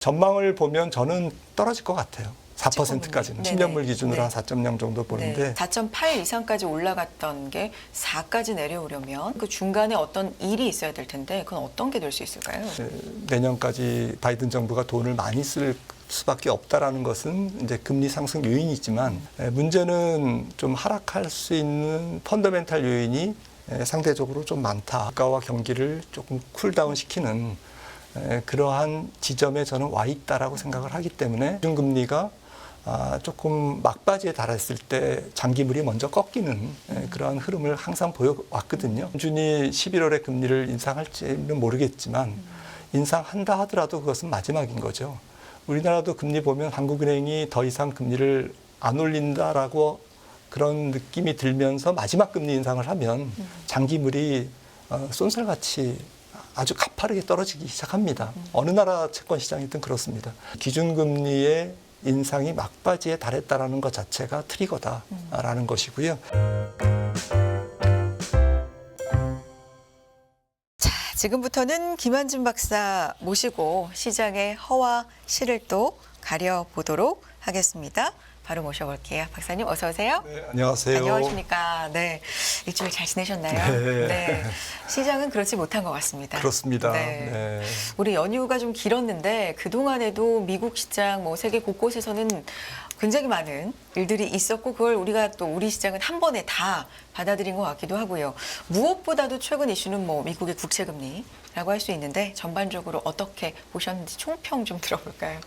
전망을 보면 저는 떨어질 것 같아요. 4%까지는. 10년물 기준으로 한 4.0 정도 보는데 4.8 이상까지 올라갔던 게 4까지 내려오려면 그 중간에 어떤 일이 있어야 될 텐데 그건 어떤 게 될 수 있을까요? 내년까지 바이든 정부가 돈을 많이 쓸 수밖에 없다라는 것은 이제 금리 상승 요인이지만 문제는 좀 하락할 수 있는 펀더멘탈 요인이 상대적으로 좀 많다. 국가와 경기를 조금 쿨다운 시키는 그러한 지점에 저는 와 있다라고 생각을 하기 때문에 기준금리가 조금 막바지에 달했을 때 장기물이 먼저 꺾이는 그러한 흐름을 항상 보여왔거든요. 준이 11월에 금리를 인상할지는 모르겠지만 인상한다 하더라도 그것은 마지막인 거죠. 우리나라도 금리 보면 한국은행이 더 이상 금리를 안 올린다라고 그런 느낌이 들면서 마지막 금리 인상을 하면 장기물이 쏜살같이 아주 가파르게 떨어지기 시작합니다. 어느 나라 채권 시장이든 그렇습니다. 기준금리의 인상이 막바지에 달했다라는 것 자체가 트리거다라는 것이고요. 자, 지금부터는 김한준 박사 모시고 시장의 허와 실을 또 가려보도록 하겠습니다. 바로 모셔볼게요. 박사님 어서 오세요. 네, 안녕하세요. 안녕하십니까. 네, 일주일 잘 지내셨나요? 네. 시장은 그렇지 못한 것 같습니다. 그렇습니다. 네. 네. 우리 연휴가 좀 길었는데 그동안에도 미국 시장, 뭐 세계 곳곳에서는 굉장히 많은 일들이 있었고 그걸 우리가 또 우리 시장은 한 번에 다 받아들인 것 같기도 하고요. 무엇보다도 최근 이슈는 뭐 미국의 국채금리라고 할 수 있는데 전반적으로 어떻게 보셨는지 총평 좀 들어볼까요?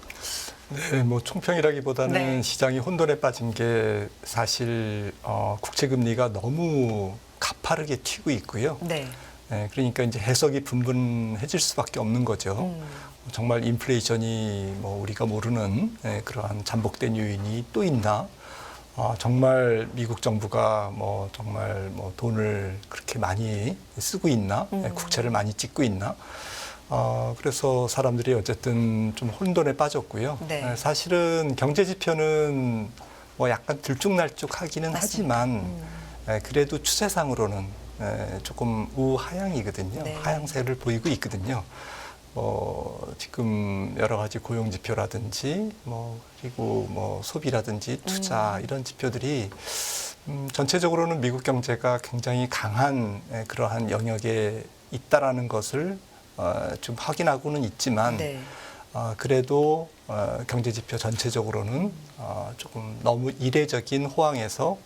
네, 뭐 총평이라기보다는 네. 시장이 혼돈에 빠진 게 사실 국채금리가 너무 가파르게 튀고 있고요. 네. 네, 그러니까 이제 해석이 분분해질 수밖에 없는 거죠. 정말 인플레이션이 뭐 우리가 모르는 그러한 잠복된 요인이 또 있나? 정말 미국 정부가 뭐 정말 뭐 돈을 그렇게 많이 쓰고 있나? 국채를 많이 찍고 있나? 그래서 사람들이 어쨌든 좀 혼돈에 빠졌고요. 네. 사실은 경제 지표는 뭐 약간 들쭉날쭉하기는 맞습니다. 하지만 그래도 추세상으로는 조금 우하향이거든요. 네. 하향세를 보이고 있거든요. 지금 여러 가지 고용 지표라든지 그리고 소비라든지 투자 이런 지표들이 전체적으로는 미국 경제가 굉장히 강한 그러한 영역에 있다라는 것을 좀 확인하고는 있지만 네. 그래도 경제 지표 전체적으로는 조금 너무 이례적인 호황에서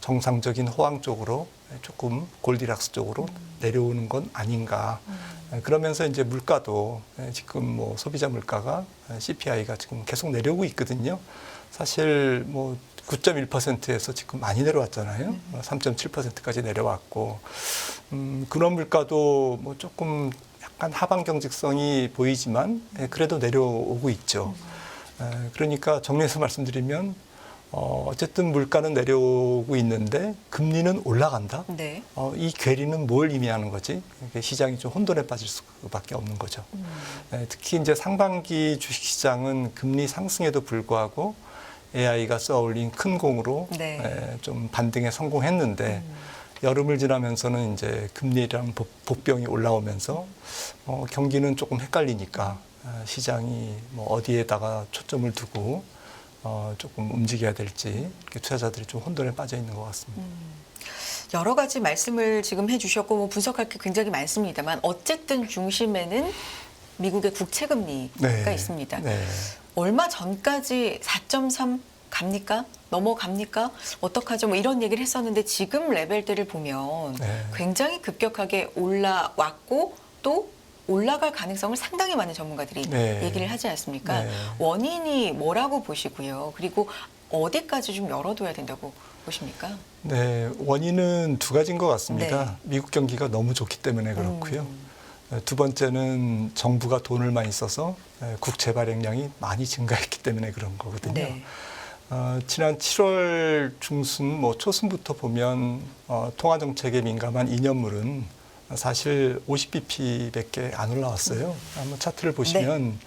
정상적인 호황 쪽으로 조금 골디락스 쪽으로 내려오는 건 아닌가. 그러면서 이제 물가도 지금 뭐 소비자 물가가 CPI가 지금 계속 내려오고 있거든요. 사실 뭐 9.1%에서 지금 많이 내려왔잖아요. 3.7%까지 내려왔고, 그런 물가도 뭐 조금 약간 하방 경직성이 보이지만 그래도 내려오고 있죠. 그러니까 정리해서 말씀드리면 어쨌든 물가는 내려오고 있는데 금리는 올라간다. 네. 이 괴리는 뭘 의미하는 거지? 시장이 좀 혼돈에 빠질 수밖에 없는 거죠. 특히 이제 상반기 주식시장은 금리 상승에도 불구하고 AI가 쏘아올린 큰 공으로 네. 좀 반등에 성공했는데 여름을 지나면서는 이제 금리랑 복병이 올라오면서 경기는 조금 헷갈리니까 시장이 뭐 어디에다가 초점을 두고 조금 움직여야 될지 이렇게 투자자들이 좀 혼돈에 빠져 있는 것 같습니다. 여러 가지 말씀을 지금 해주셨고 뭐 분석할 게 굉장히 많습니다만 어쨌든 중심에는 미국의 국채금리가 있습니다. 네. 얼마 전까지 4.3 갑니까? 넘어갑니까? 어떡하죠? 뭐 이런 얘기를 했었는데 지금 레벨들을 보면 굉장히 급격하게 올라왔고 또 올라갈 가능성을 상당히 많은 전문가들이 얘기를 하지 않습니까? 원인이 뭐라고 보시고요? 그리고 어디까지 좀 열어둬야 된다고 보십니까? 네, 원인은 두 가지인 것 같습니다. 미국 경기가 너무 좋기 때문에 그렇고요. 두 번째는 정부가 돈을 많이 써서 국채 발행량이 많이 증가했기 때문에 그런 거거든요. 지난 7월 중순, 초순부터 보면 통화 정책에 민감한 2년물은 사실 50bp밖에 안 올라왔어요. 한번 차트를 보시면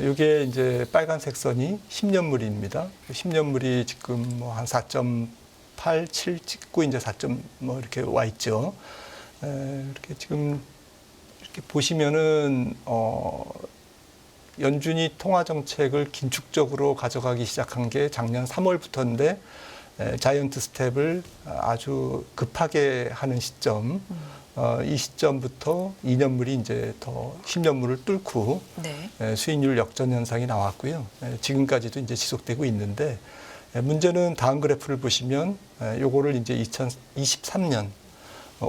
이게 이제 빨간색 선이 10년물입니다. 10년물이 지금 뭐 한 4.8, 7 찍고 이제 4. 이렇게 와 있죠. 이렇게 지금 이렇게 보시면은 연준이 통화 정책을 긴축적으로 가져가기 시작한 게 작년 3월부터인데 자이언트 스텝을 아주 급하게 하는 시점, 이 시점부터 2년물이 이제 더 10년물을 뚫고 네. 수익률 역전 현상이 나왔고요. 지금까지도 이제 지속되고 있는데 문제는 다음 그래프를 보시면 요거를 이제 2023년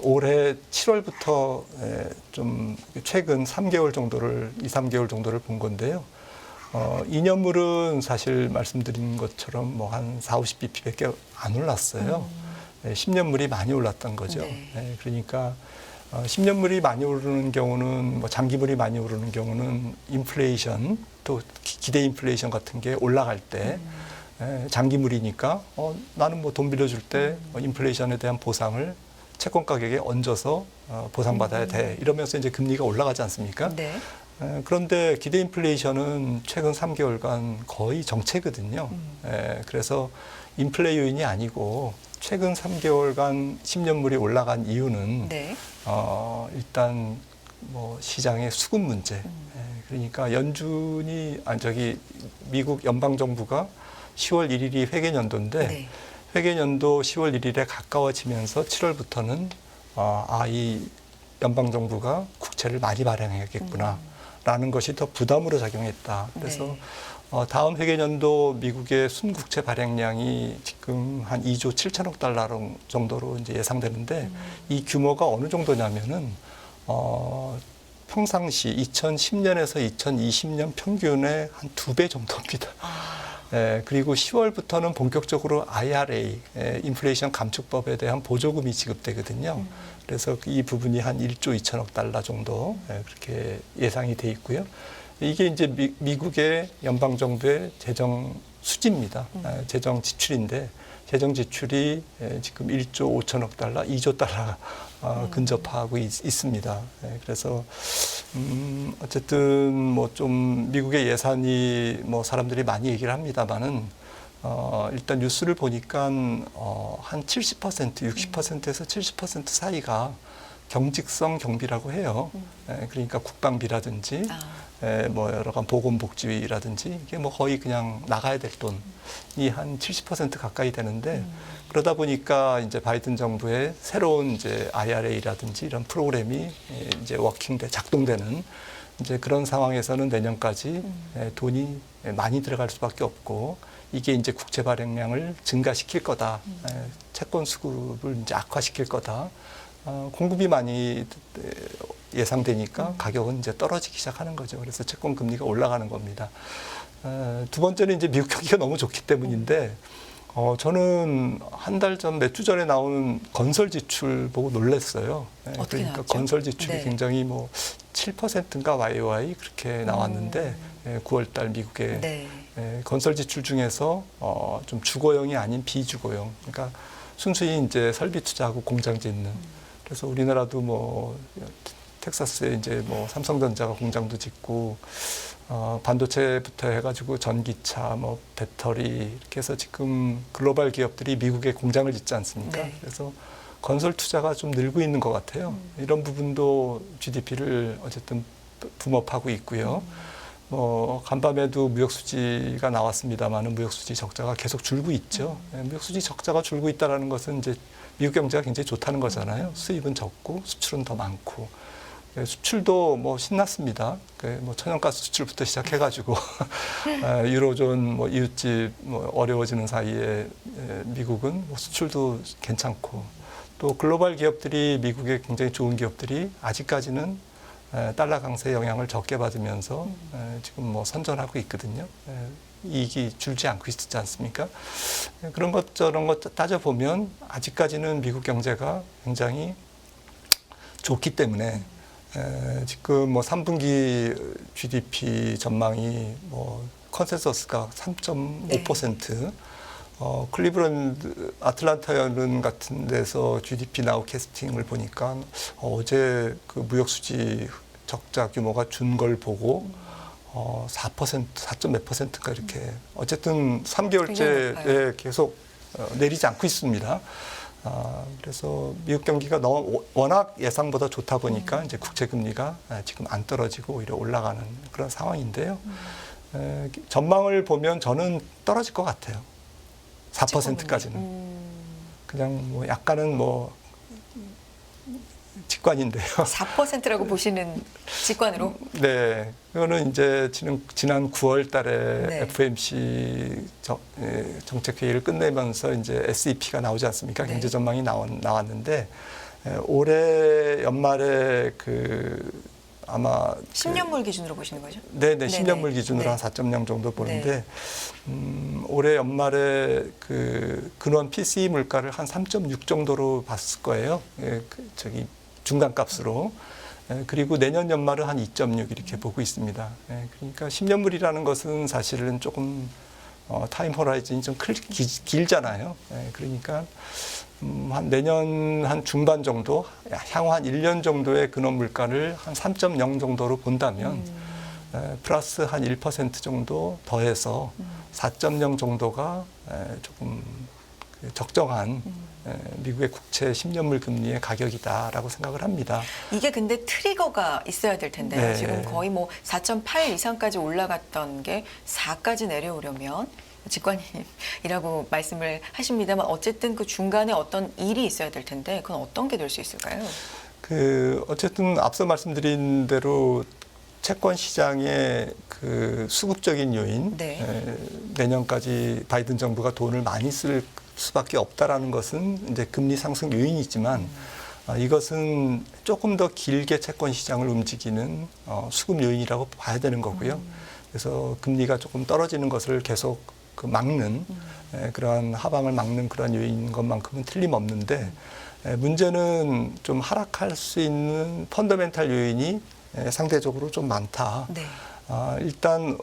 올해 7월부터 좀 최근 3개월 정도를 2, 3개월 정도를 본 건데요. 2년물은 사실 말씀드린 것처럼 뭐 한 4, 50bp밖에 안 올랐어요. 10년물이 많이 올랐던 거죠. 네. 그러니까 10년물이 많이 오르는 경우는 뭐 장기물이 많이 오르는 경우는 인플레이션 또 기대 인플레이션 같은 게 올라갈 때 장기물이니까 나는 뭐 돈 빌려줄 때 인플레이션에 대한 보상을 채권 가격에 얹어서 보상받아야 돼. 이러면서 이제 금리가 올라가지 않습니까? 네. 그런데 기대 인플레이션은 최근 3개월간 거의 정체거든요. 그래서 인플레 요인이 아니고 최근 3개월간 10년물이 올라간 이유는 네. 일단 뭐 시장의 수급 문제. 그러니까 미국 연방 정부가 10월 1일이 회계 연도인데 네. 회계 연도 10월 1일에 가까워지면서 7월부터는 이 연방 정부가 국채를 많이 발행해야겠구나라는 것이 더 부담으로 작용했다. 그래서 네. 다음 회계 연도 미국의 순국채 발행량이 지금 한 2조 7천억 달러 정도로 이제 예상되는데 이 규모가 어느 정도냐면은 평상시 2010년에서 2020년 평균의 한 2배 정도입니다. 그리고 10월부터는 본격적으로 IRA, 인플레이션 감축법에 대한 보조금이 지급되거든요. 그래서 이 부분이 한 1조 2천억 달러 정도 그렇게 예상이 돼 있고요. 이게 이제 미국의 연방정부의 재정 수지입니다. 재정 지출인데 재정 지출이 지금 1조 5천억 달러, 2조 달러 근접하고 있습니다. 그래서 어쨌든 뭐 좀 미국의 예산이 뭐 사람들이 많이 얘기를 합니다만은 일단 뉴스를 보니까 한 70%, 60%에서 70% 사이가 경직성 경비라고 해요. 그러니까 국방비라든지 뭐 여러 간 보건복지라든지 이게 뭐 거의 그냥 나가야 될 돈이 한 70% 가까이 되는데 그러다 보니까 이제 바이든 정부의 새로운 이제 IRA라든지 이런 프로그램이 이제 작동되는 이제 그런 상황에서는 내년까지 돈이 많이 들어갈 수밖에 없고 이게 이제 국채 발행량을 증가시킬 거다. 채권 수급을 이제 악화시킬 거다. 공급이 많이 예상되니까 가격은 이제 떨어지기 시작하는 거죠. 그래서 채권 금리가 올라가는 겁니다. 두 번째는 이제 미국 경기가 너무 좋기 때문인데 저는 한 달 전, 몇 주 전에 나오는 건설 지출 보고 놀랐어요. 어떻게 그러니까 나왔죠? 건설 지출이 네. 굉장히 뭐 7%인가 YOY 그렇게 나왔는데 9월 달 미국의 네. 건설 지출 중에서 좀 주거용이 아닌 비주거용. 그러니까 순수히 이제 설비 투자하고 공장 짓는. 그래서 우리나라도 뭐 텍사스에 이제 뭐 삼성전자가 공장도 짓고 반도체부터 해가지고 전기차, 뭐 배터리 이렇게 해서 지금 글로벌 기업들이 미국에 공장을 짓지 않습니까? 네. 그래서 건설 투자가 좀 늘고 있는 것 같아요. 이런 부분도 GDP를 어쨌든 붐업하고 있고요. 뭐 간밤에도 무역 수지가 나왔습니다만은 무역 수지 적자가 계속 줄고 있죠. 무역 수지 적자가 줄고 있다라는 것은 이제 미국 경제가 굉장히 좋다는 거잖아요. 수입은 적고 수출은 더 많고. 수출도 뭐 신났습니다. 뭐 천연가스 수출부터 시작해가지고 유로존 뭐 이웃집 뭐 어려워지는 사이에 미국은 뭐 수출도 괜찮고 또 글로벌 기업들이 미국의 굉장히 좋은 기업들이 아직까지는 달러 강세 영향을 적게 받으면서 지금 뭐 선전하고 있거든요. 이익이 줄지 않고 있지 않습니까? 그런 것 저런 것 따져보면 아직까지는 미국 경제가 굉장히 좋기 때문에 지금 뭐 3분기 GDP 전망이 뭐 컨센서스가 3.5%, 클리브랜드 아틀란타 연은 같은 데서 GDP 나우 캐스팅을 보니까 어제 그 무역 수지 적자 규모가 준 걸 보고 4%, 4몇 %가 이렇게 어쨌든 3개월째 계속 내리지 않고 있습니다. 그래서 미국 경기가 워낙 예상보다 좋다 보니까 이제 국채 금리가 지금 안 떨어지고 오히려 올라가는 그런 상황인데요. 전망을 보면 저는 떨어질 것 같아요. 4%까지는. 그냥 뭐 약간은 뭐 직관인데요. 4%라고 보시는 직관으로? 네, 그거는 이제 지난 9월 달에 네. FOMC 정책회의를 끝내면서 이제 SEP가 나오지 않습니까? 네. 경제 전망이 나왔는데 올해 연말에 아마 10년물 기준으로 보시는 거죠? 네네, 10년물 기준으로 네. 한 4.0 정도 보는데 올해 연말에 근원 PCE 물가를 한 3.6 정도로 봤을 거예요. 중간값으로. 그리고 내년 연말은 한 2.6 이렇게 보고 있습니다. 그러니까 10년물이라는 것은 사실은 조금 타임 호라이즌이 좀 길잖아요. 그러니까 한 내년 한 중반 정도, 향후 한 1년 정도의 근원 물가를 한 3.0 정도로 본다면 플러스 한 1% 정도 더해서 4.0 정도가 조금 적정한 미국의 국채 10년물 금리의 가격이다라고 생각을 합니다. 이게 근데 트리거가 있어야 될 텐데요. 네. 지금 거의 뭐 4.8 이상까지 올라갔던 게 4까지 내려오려면 직관이라고 말씀을 하십니다만 어쨌든 그 중간에 어떤 일이 있어야 될 텐데 그건 어떤 게 될 수 있을까요? 어쨌든 앞서 말씀드린 대로 채권 시장의 수급적인 요인, 네. 내년까지 바이든 정부가 돈을 많이 쓸 수밖에 없다라는 것은 이제 금리 상승 요인이지만 이것은 조금 더 길게 채권 시장을 움직이는 수급 요인이라고 봐야 되는 거고요. 그래서 금리가 조금 떨어지는 것을 계속 막는 그러한 하방을 막는 그런 요인인 것만큼은 틀림없는데 문제는 좀 하락할 수 있는 펀더멘탈 요인이 상대적으로 좀 많다. 네. 일단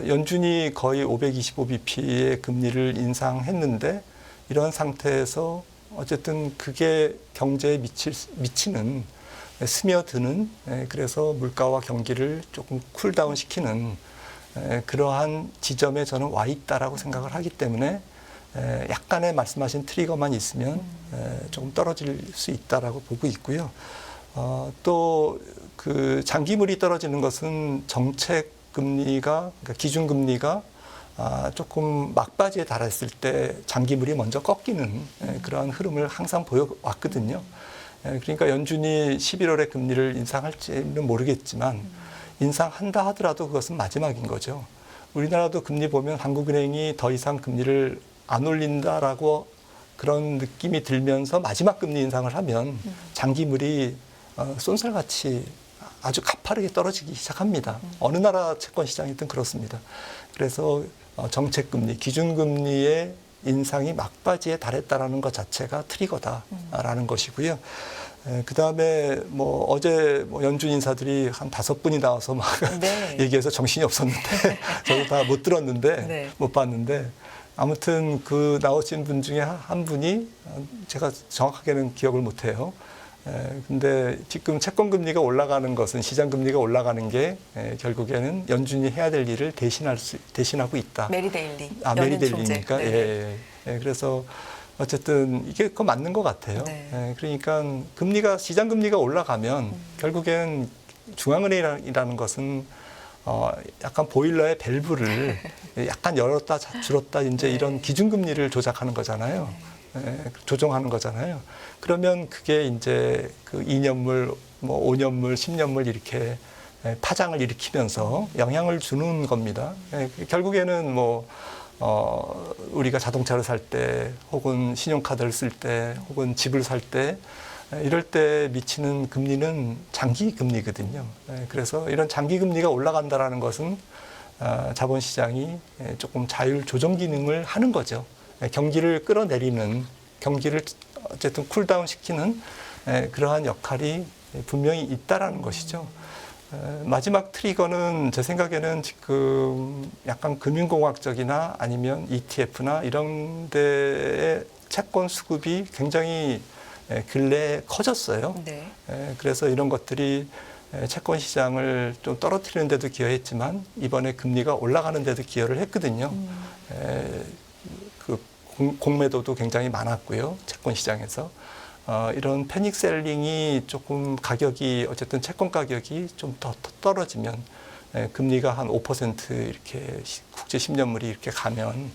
연준이 거의 525bp의 금리를 인상했는데 이런 상태에서 어쨌든 그게 경제에 미치는 스며드는 그래서 물가와 경기를 조금 쿨다운 시키는 그러한 지점에 저는 와 있다라고 생각을 하기 때문에 약간의 말씀하신 트리거만 있으면 조금 떨어질 수 있다라고 보고 있고요. 또 장기물이 떨어지는 것은 정책 금리가 그러니까 기준 금리가 조금 막바지에 달했을 때 장기물이 먼저 꺾이는 그러한 흐름을 항상 보여왔거든요. 그러니까 연준이 11월에 금리를 인상할지는 모르겠지만 인상한다 하더라도 그것은 마지막인 거죠. 우리나라도 금리 보면 한국은행이 더 이상 금리를 안 올린다라고 그런 느낌이 들면서 마지막 금리 인상을 하면 장기물이 쏜살같이 아주 가파르게 떨어지기 시작합니다. 어느 나라 채권 시장이든 그렇습니다. 그래서 정책금리, 기준금리의 인상이 막바지에 달했다라는 것 자체가 트리거다라는 것이고요. 그다음에 어제 연준 인사들이 한 5분이 나와서 막 네. 얘기해서 정신이 없었는데 저도 다 못 들었는데 네. 못 봤는데 아무튼 나오신 분 중에 한 분이 제가 정확하게는 기억을 못 해요. 근데 지금 채권 금리가 올라가는 것은 시장 금리가 올라가는 게 결국에는 연준이 해야 될 일을 대신하고 있다. 메리 데일리. 메리 데일리니까. 예. 그래서 어쨌든 이게 그거 맞는 것 같아요. 네. 그러니까 시장 금리가 올라가면 결국에는 중앙은행이라는 것은 약간 보일러의 밸브를 약간 열었다 줄었다 이제 네. 이런 기준금리를 조작하는 거잖아요. 조정하는 거잖아요. 그러면 그게 이제 2년물, 5년물, 10년물 이렇게 파장을 일으키면서 영향을 주는 겁니다. 결국에는 우리가 자동차를 살 때 혹은 신용카드를 쓸 때 혹은 집을 살 때 이럴 때 미치는 금리는 장기 금리거든요. 그래서 이런 장기 금리가 올라간다라는 것은 자본시장이 조금 자율 조정 기능을 하는 거죠. 경기를 끌어내리는, 경기를 어쨌든 쿨다운 시키는 그러한 역할이 분명히 있다라는 것이죠. 마지막 트리거는 제 생각에는 지금 약간 금융공학적이나 아니면 ETF나 이런 데의 채권 수급이 굉장히 근래에 커졌어요. 네. 그래서 이런 것들이 채권 시장을 좀 떨어뜨리는 데도 기여했지만 이번에 금리가 올라가는 데도 기여를 했거든요. 공매도도 굉장히 많았고요. 채권 시장에서. 이런 패닉 셀링이 조금 가격이 어쨌든 채권 가격이 좀 더 떨어지면 금리가 한 5% 이렇게 국제 10년물이 이렇게 가면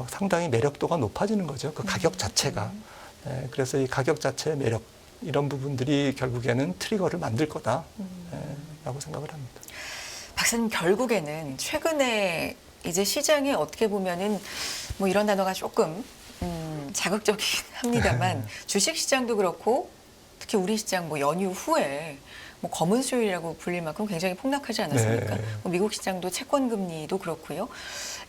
상당히 매력도가 높아지는 거죠. 그 가격 자체가. 그래서 이 가격 자체의 매력 이런 부분들이 결국에는 트리거를 만들 거다라고 생각을 합니다. 박사님 결국에는 최근에 이제 시장이 어떻게 보면은 뭐 이런 단어가 조금 자극적이긴 합니다만 주식 시장도 그렇고 특히 우리 시장 뭐 연휴 후에 뭐 검은 수요일이라고 불릴 만큼 굉장히 폭락하지 않았습니까? 네. 뭐 미국 시장도 채권 금리도 그렇고요.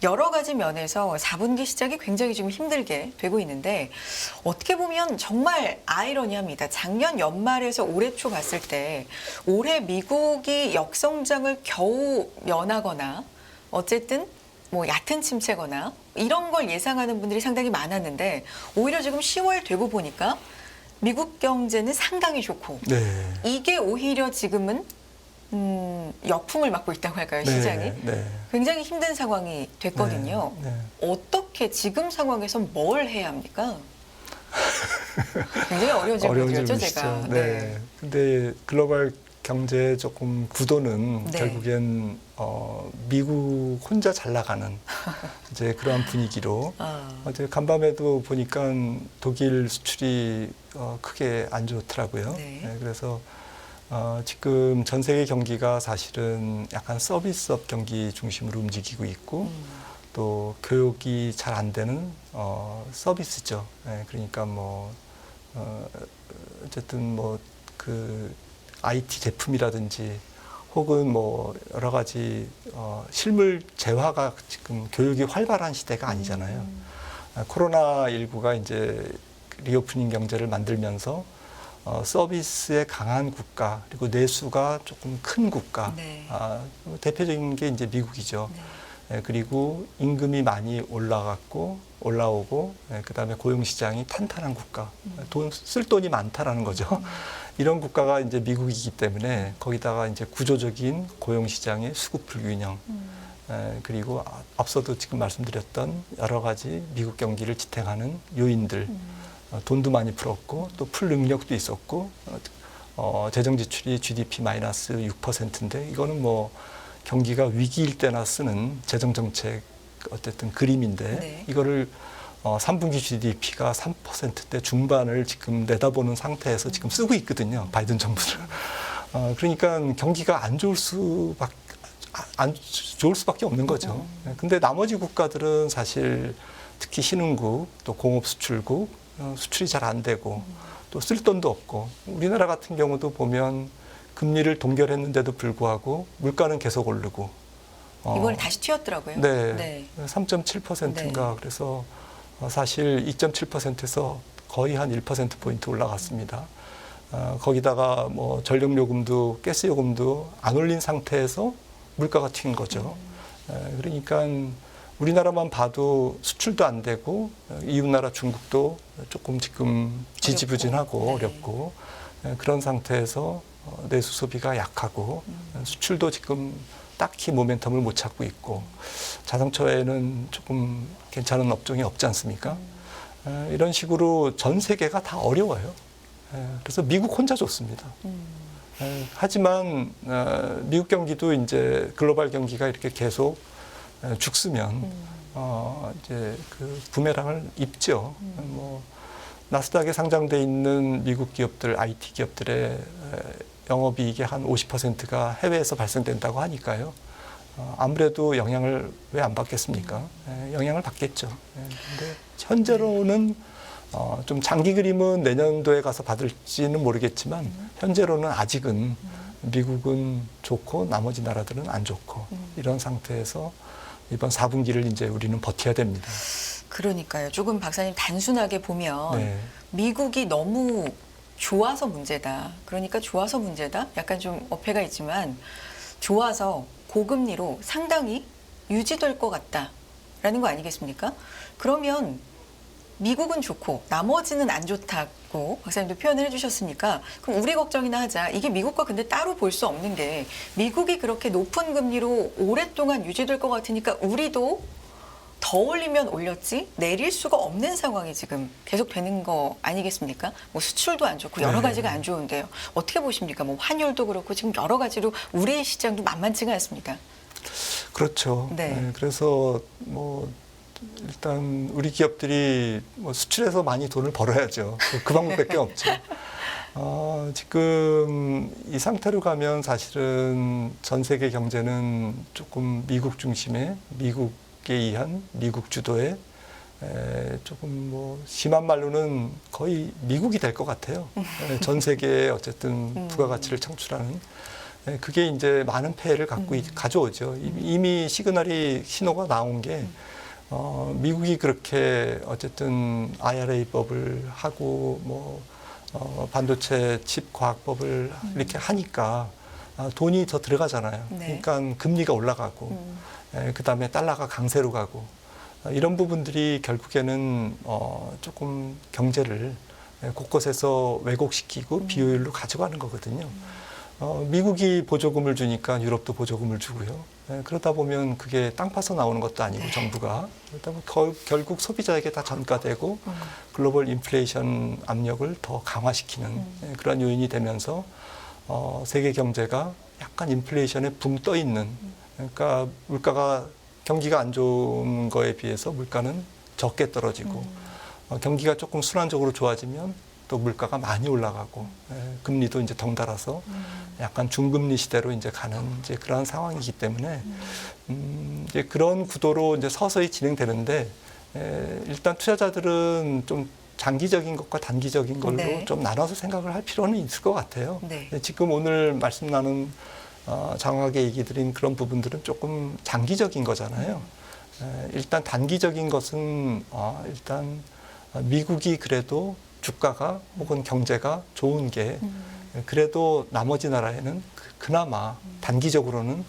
여러 가지 면에서 4분기 시작이 굉장히 지금 힘들게 되고 있는데 어떻게 보면 정말 아이러니합니다. 작년 연말에서 올해 초 봤을 때 올해 미국이 역성장을 겨우 면하거나 어쨌든 뭐 얕은 침체거나 이런 걸 예상하는 분들이 상당히 많았는데 오히려 지금 10월 되고 보니까 미국 경제는 상당히 좋고 네. 이게 오히려 지금은 역풍을 맞고 있다고 할까요, 시장이? 네. 굉장히 힘든 상황이 됐거든요. 네. 어떻게 지금 상황에서 뭘 해야 합니까? 굉장히 어려운 어려운 질문이었죠, 질문이시죠. 제가. 네. 근데 글로벌 경제 조금 구도는 네. 결국엔 미국 혼자 잘 나가는 이제 그러한 분위기로 어제 간밤에도 보니까 독일 수출이 크게 안 좋더라고요. 네. 네, 그래서 지금 전 세계 경기가 사실은 약간 서비스업 경기 중심으로 움직이고 있고 또 교육이 잘 안 되는 서비스죠. 네, 그러니까 뭐 어쨌든 뭐 그 IT 제품이라든지 혹은 뭐 여러 가지 실물 재화가 지금 교육이 활발한 시대가 아니잖아요. 코로나19가 이제 리오프닝 경제를 만들면서 서비스에 강한 국가 그리고 내수가 조금 큰 국가 네. 대표적인 게 이제 미국이죠. 네. 그리고 임금이 많이 올라오고 그다음에 고용 시장이 탄탄한 국가 쓸 돈이 많다라는 거죠. 이런 국가가 이제 미국이기 때문에 거기다가 이제 구조적인 고용 시장의 수급 불균형 그리고 앞서도 지금 말씀드렸던 여러 가지 미국 경기를 지탱하는 요인들 돈도 많이 풀었고 또 풀 능력도 있었고 재정 지출이 GDP 마이너스 6%인데 이거는 뭐 경기가 위기일 때나 쓰는 재정 정책 어쨌든 그림인데 네. 이거를 3분기 GDP가 3%대 중반을 지금 내다보는 상태에서 지금 쓰고 있거든요. 바이든 정부는. 그러니까 경기가 안 좋을 수밖에 없는 거죠. 근데 나머지 국가들은 사실 특히 신흥국 또 공업 수출국 수출이 잘 안 되고 또 쓸 돈도 없고 우리나라 같은 경우도 보면 금리를 동결했는데도 불구하고 물가는 계속 오르고 이번에 다시 튀었더라고요. 네. 3.7%인가 네. 그래서 사실 2.7%에서 거의 한 1%포인트 올라갔습니다. 거기다가 뭐 전력요금도 가스요금도 안 올린 상태에서 물가가 튄 거죠. 그러니까 우리나라만 봐도 수출도 안 되고 이웃나라 중국도 조금 지금 지지부진하고 어렵고 그런 상태에서 내수 소비가 약하고 수출도 지금 딱히 모멘텀을 못 찾고 있고 자동차에는 조금 괜찮은 업종이 없지 않습니까? 이런 식으로 전 세계가 다 어려워요. 그래서 미국 혼자 좋습니다. 하지만 미국 경기도 이제 글로벌 경기가 이렇게 계속 죽으면 이제 그 부메랑을 입죠. 뭐 나스닥에 상장돼 있는 미국 기업들, IT 기업들의 영업이익의 한 50%가 해외에서 발생된다고 하니까요. 아무래도 영향을 왜 안 받겠습니까? 영향을 받겠죠. 근데 현재로는 좀 장기 그림은 내년도에 가서 받을지는 모르겠지만 현재로는 아직은 미국은 좋고 나머지 나라들은 안 좋고 이런 상태에서 이번 4분기를 이제 우리는 버텨야 됩니다. 그러니까요. 조금 박사님 단순하게 보면 네. 미국이 너무 좋아서 문제다. 그러니까 좋아서 문제다. 약간 좀 어폐가 있지만 좋아서 고금리로 상당히 유지될 것 같다라는 거 아니겠습니까? 그러면 미국은 좋고 나머지는 안 좋다고 박사님도 표현을 해주셨으니까 그럼 우리 걱정이나 하자. 이게 미국과 근데 따로 볼 수 없는 게 미국이 그렇게 높은 금리로 오랫동안 유지될 것 같으니까 우리도 더 올리면 올렸지 내릴 수가 없는 상황이 지금 계속 되는 거 아니겠습니까? 뭐 수출도 안 좋고 여러 네. 가지가 안 좋은데요. 어떻게 보십니까? 뭐 환율도 그렇고 지금 여러 가지로 우리 시장도 만만치가 않습니다. 그렇죠. 네. 네, 그래서 뭐 일단 우리 기업들이 뭐 수출해서 많이 돈을 벌어야죠. 그 방법밖에 없죠. 지금 이 상태로 가면 사실은 전 세계 경제는 조금 미국 중심의 미국에 의한 미국 주도의 조금 뭐 심한 말로는 거의 미국이 될 것 같아요. 전 세계에 어쨌든 부가가치를 창출하는 그게 이제 많은 폐해를 가져오죠. 이미 시그널이 신호가 나온 게 미국이 그렇게 어쨌든 IRA법을 하고 뭐 반도체 칩 과학법을 이렇게 하니까 돈이 더 들어가잖아요. 네. 그러니까 금리가 올라가고 그다음에 달러가 강세로 가고 이런 부분들이 결국에는 조금 경제를 곳곳에서 왜곡시키고 비효율로 가져가는 거거든요. 미국이 보조금을 주니까 유럽도 보조금을 주고요. 그러다 보면 그게 땅 파서 나오는 것도 아니고 네. 정부가 그러다 보면 결국 소비자에게 다 전가되고 글로벌 인플레이션 압력을 더 강화시키는 그런 요인이 되면서 세계 경제가 약간 인플레이션에 붕 떠 있는 그러니까 물가가 경기가 안 좋은 거에 비해서 물가는 적게 떨어지고 경기가 조금 순환적으로 좋아지면 또 물가가 많이 올라가고 금리도 이제 덩달아서 약간 중금리 시대로 이제 가는 이제 그런 상황이기 때문에 이제 그런 구도로 이제 서서히 진행되는데 일단 투자자들은 좀 장기적인 것과 단기적인 걸로 네. 좀 나눠서 생각을 할 필요는 있을 것 같아요. 네. 지금 오늘 말씀 나눈 장하게 얘기 드린 그런 부분들은 조금 장기적인 거잖아요. 일단 단기적인 것은 일단 미국이 그래도 주가가 혹은 경제가 좋은 게 그래도 나머지 나라에는 그나마 단기적으로는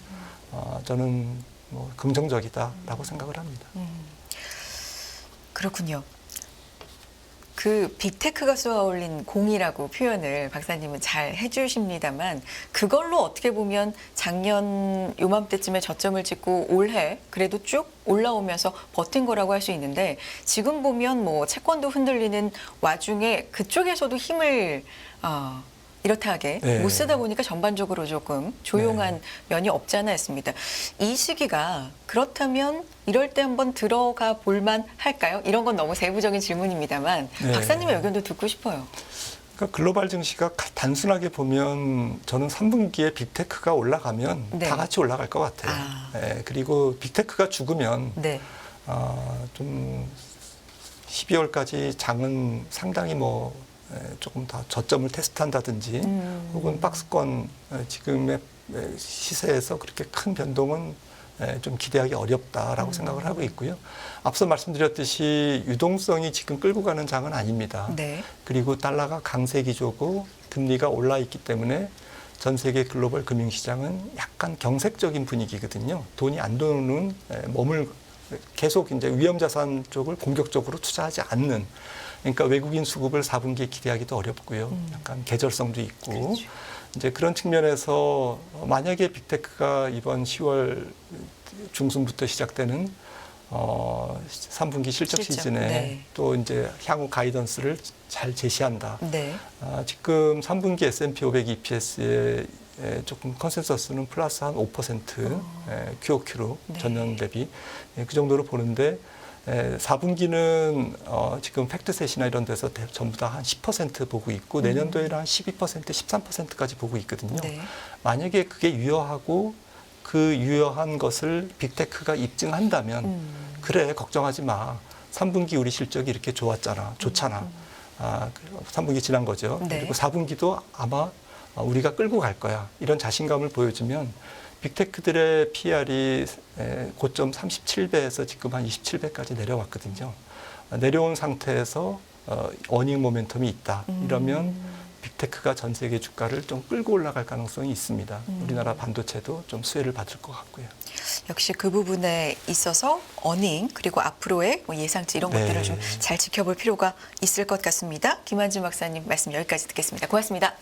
저는 뭐 긍정적이다라고 생각을 합니다. 그렇군요. 그 빅테크가 쏘아올린 공이라고 표현을 박사님은 잘 해주십니다만 그걸로 어떻게 보면 작년 요맘때쯤에 저점을 찍고 올해 그래도 쭉 올라오면서 버틴 거라고 할 수 있는데 지금 보면 뭐 채권도 흔들리는 와중에 그쪽에서도 힘을 이렇다하게 네. 못 쓰다 보니까 전반적으로 조금 조용한 면이 없지 않아 있습니다. 이 시기가 그렇다면 이럴 때 한번 들어가 볼만 할까요? 이런 건 너무 세부적인 질문입니다만 네. 박사님의 의견도 듣고 싶어요. 그러니까 글로벌 증시가 단순하게 보면 저는 3분기에 빅테크가 올라가면 네. 다 같이 올라갈 것 같아요. 그리고 빅테크가 죽으면 네. 좀 12월까지 장은 상당히 뭐 조금 더 저점을 테스트한다든지 혹은 박스권 지금의 시세에서 그렇게 큰 변동은 좀 기대하기 어렵다라고 생각을 하고 있고요. 앞서 말씀드렸듯이 유동성이 지금 끌고 가는 장은 아닙니다. 네. 그리고 달러가 강세 기조고 금리가 올라 있기 때문에 전 세계 글로벌 금융시장은 약간 경색적인 분위기거든요. 돈이 안 도는 계속 이제 위험자산 쪽을 공격적으로 투자하지 않는 그러니까 외국인 수급을 4분기에 기대하기도 어렵고요. 약간 계절성도 있고 그렇죠. 이제 그런 측면에서 만약에 빅테크가 이번 10월 중순부터 시작되는 3분기 실적 시즌에 네. 또 이제 향후 가이던스를 잘 제시한다. 네. 지금 3분기 S&P 500 EPS에 조금 컨센서스는 플러스 한 5% QOQ로 네. 전년 대비 그 정도로 보는데 4분기는 지금 팩트셋이나 이런 데서 전부 다 한 10% 보고 있고 내년도에는 한 12%, 13%까지 보고 있거든요. 네. 만약에 그게 유효하고 그 유효한 것을 빅테크가 입증한다면 그래 걱정하지 마. 3분기 우리 실적이 이렇게 좋잖아. 3분기 지난 거죠. 네. 그리고 4분기도 아마 우리가 끌고 갈 거야. 이런 자신감을 보여주면 빅테크들의 PR이 고점 37배에서 지금 한 27배까지 내려왔거든요. 내려온 상태에서 어닝 모멘텀이 있다. 이러면 빅테크가 전 세계 주가를 좀 끌고 올라갈 가능성이 있습니다. 우리나라 반도체도 좀 수혜를 받을 것 같고요. 역시 그 부분에 있어서 어닝 그리고 앞으로의 뭐 예상치 이런 네. 것들을 좀 잘 지켜볼 필요가 있을 것 같습니다. 김한진 박사님 말씀 여기까지 듣겠습니다. 고맙습니다.